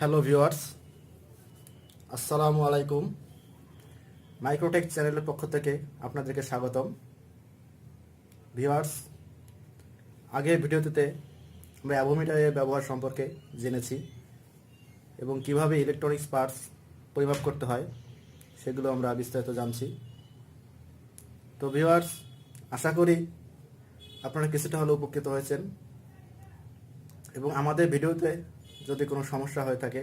Hello viewers, আসসালামু আলাইকুম। মাইক্রোটেক চ্যানেলের পক্ষ থেকে আপনাদেরকে স্বাগতম। ভিউয়ার্স, আগের ভিডিওতে আমরা অ্যাভোমিটারের ব্যবহার সম্পর্কে জেনেছি এবং কিভাবে ইলেকট্রনিক্স পার্টস পরিমাপ করতে হয় সেগুলো আমরা বিস্তারিত জানছি। তো ভিউয়ার্স, আশা করি আপনারা কিছুটা হলেও উপকৃত হয়েছেন এবং আমাদের ভিডিওতে যদি কোনো সমস্যা হয়ে থাকে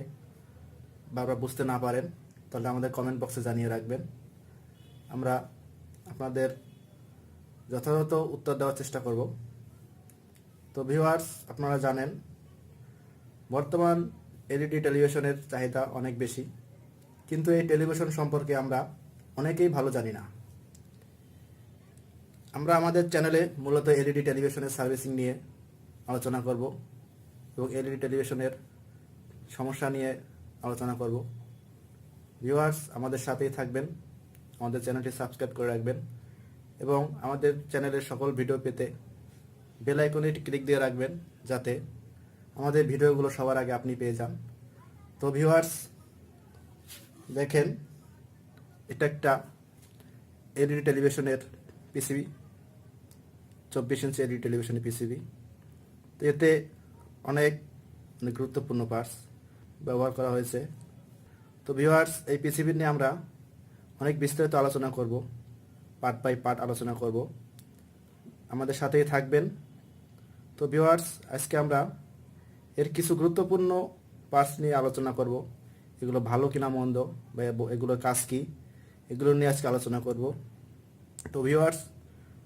বা আপনারা বুঝতে না পারেন তাহলে আমাদের কমেন্ট বক্সে জানিয়ে রাখবেন। আমরা আপনাদের যথাযথ উত্তর দেওয়ার চেষ্টা করব। তো ভিউয়ার্স, আপনারা জানেন বর্তমান এলইডি টেলিভিশনের চাহিদা অনেক বেশি, কিন্তু এই টেলিভিশন সম্পর্কে আমরা অনেকেই ভালো জানি না। আমরা আমাদের চ্যানেলে মূলত এলইডি টেলিভিশনের সার্ভিসিং নিয়ে আলোচনা করব এবং এলইডি টেলিভিশনের সমস্যা নিয়ে আলোচনা করব। ভিউয়ার্স, আমাদের সাথেই থাকবেন, আমাদের চ্যানেলটি সাবস্ক্রাইব করে রাখবেন এবং আমাদের চ্যানেলের সকল ভিডিও পেতে বেল আইকনে ক্লিক দিয়ে রাখবেন যাতে আমাদের ভিডিওগুলো সবার আগে আপনি পেয়ে যান। তো ভিউয়ার্স, দেখেন, এটা একটা এলইডি টেলিভিশনের পিসিবি, 24 ইঞ্চি এলইডি টেলিভিশনের পিসিবি। তো এতে অনেক গুরুত্বপূর্ণ পার্টস ব্যবহার করা হয়েছে। তো ভিউয়ার্স, এই পিসিবি নিয়ে আমরা অনেক বিস্তারিত আলোচনা করব, পার্ট বাই পার্ট আলোচনা করব। আমাদের সাথেই থাকবেন। তো ভিউয়ার্স, আজকে আমরা এর কিছু গুরুত্বপূর্ণ পার্টস নিয়ে আলোচনা করব। এগুলো ভালো কিনা মন্দ বা এগুলোর কাজ কি, এগুলো নিয়ে আজকে আলোচনা করব। তো ভিউয়ার্স,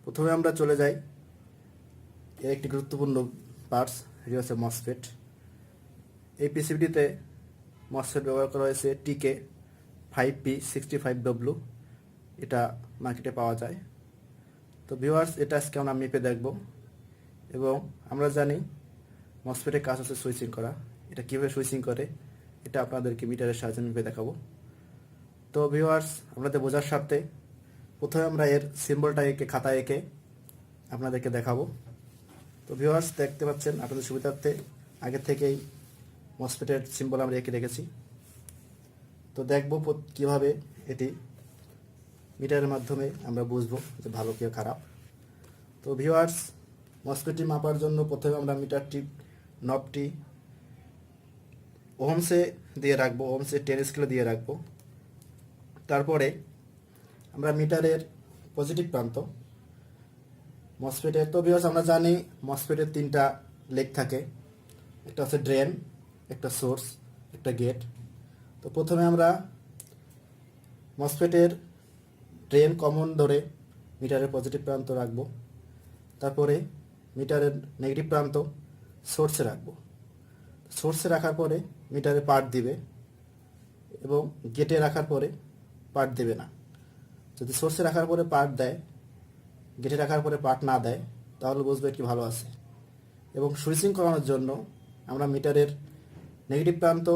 প্রথমে আমরা চলে যাই এর একটি গুরুত্বপূর্ণ পার্টস, এটি হচ্ছে মসফেট। এই পিসিবিটিতে মসফেট ব্যবহার করা হয়েছে টিকে 5P65W, এটা মার্কেটে পাওয়া যায়। তো ভিউয়ার্স, এটা আজকে আমরা মেপে দেখব এবং আমরা জানি মসফেটের কাজ হচ্ছে সুইচিং করা। এটা কীভাবে সুইচিং করে এটা আপনাদেরকে মিটারের সাহায্যে মেপে দেখাবো। তো ভিউয়ার্স, আপনাদের বোঝার স্বার্থে প্রথমে আমরা এর সিম্বলটা খাতায় এঁকে আপনাদেরকে দেখাবো। তো ভিউয়ার্স, দেখতে পাচ্ছেন আপনাদের সুবিধার্থে আগে থেকেই মসফেটের সিম্বল আমরা এঁকে রেখেছি। তো দেখব কিভাবে এটি মিটারের মাধ্যমে আমরা বুঝবো যে ভালো কি খারাপ। তো ভিউয়ার্স, মসফেটটি মাপার জন্য প্রথমে আমরা মিটারটি নবটি ওহমসে দিয়ে রাখবো, ওহমসে 10 স্কেলে দিয়ে রাখবো। তারপরে আমরা মিটারের পজিটিভ প্রান্ত মসফেটের, তো ভিউয়ার্স আমরা জানি মসফেটের 3টা লেগ থাকে, একটা হচ্ছে ড্রেন, একটা সোর্স, একটা গেট। তো প্রথমে আমরা মসফেটের ড্রেন কমন ধরে মিটারের পজিটিভ প্রান্ত রাখবো। তারপরে মিটারের নেগেটিভ প্রান্ত সোর্সে রাখবো। সোর্সে রাখার পরে মিটারে পার্ট দিবে এবং গেটে রাখার পরে পার্ট দেবে না। যদি সোর্সে রাখার পরে পার্ট দেয়, গেটে রাখার পরে পার্ট না দেয়, তাহলে বুঝবে কি ভালো আছে। এবং সুইচিং করানোর জন্য আমরা মিটারের নেগেটিভ প্রান্ত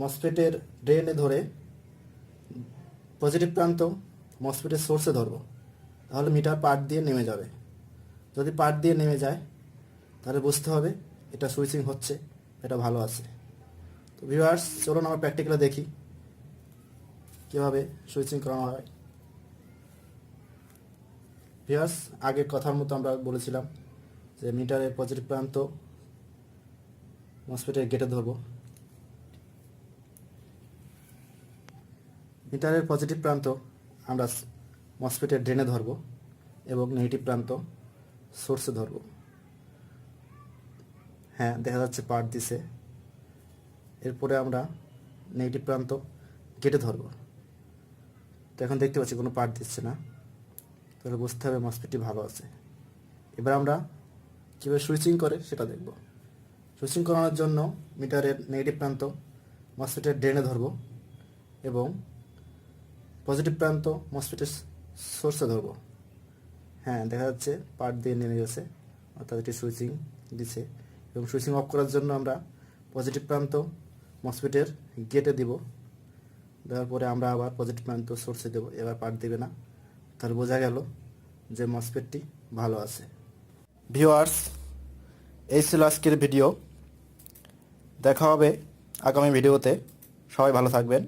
মসফেটের ড্রেনে ধরে পজিটিভ প্রান্ত মসফেটের সোর্সে ধরবো, তাহলে মিটার পার্ট দিয়ে নেমে যাবে। যদি পার্ট দিয়ে নেমে যায় তাহলে বুঝতে হবে এটা সুইচিং হচ্ছে, এটা ভালো আছে। তো ভিউয়ার্স, চলুন আমরা প্র্যাকটিক্যালে দেখি কীভাবে সুইচিং করানো হয়। ভিউয়ার্স, আগের কথার মতো আমরা বলেছিলাম যে মিটারের পজিটিভ প্রান্ত মসফেটের গেটে ধরবো। মিটারের পজিটিভ প্রান্ত আমরা মসফেটের ড্রেনে ধরবো এবং নেগেটিভ প্রান্ত সোর্সে ধরবো। হ্যাঁ, দেখা যাচ্ছে পার্ট দিছে। এরপরে আমরা নেগেটিভ প্রান্ত গেটে ধরবো। তো এখন দেখতে পাচ্ছি কোনো পার্ট দিচ্ছে না, তাহলে বুঝতে হবে মসফেটটি ভালো আছে। এবার আমরা কীভাবে সুইচিং করে সেটা দেখব। সুইচিং করানোর জন্য মিটারের নেগেটিভ প্রান্ত মসফেটের ড্রেনে ধরবো এবং পজিটিভ প্রান্ত মসফেটের সোর্সে ধরবো। হ্যাঁ, দেখা যাচ্ছে পার্ট দিয়ে নেমে গেছে, অর্থাৎ এটি সুইচিং দিছে। এবং সুইচিং অফ করার জন্য আমরা পজিটিভ প্রান্ত মসফেটের গেটে দিব, দেওয়ার পরে আমরা আবার পজিটিভ প্রান্ত সোর্সে দেবো। এবার পার্ট দেবে না, তাহলে বোঝা গেল যে মসফেটটি ভালো আছে। ভিউয়ার্স, এই ছিল আজকের ভিডিও। দেখা হবে আগামী ভিডিওতে। সবাই ভালো থাকবেন।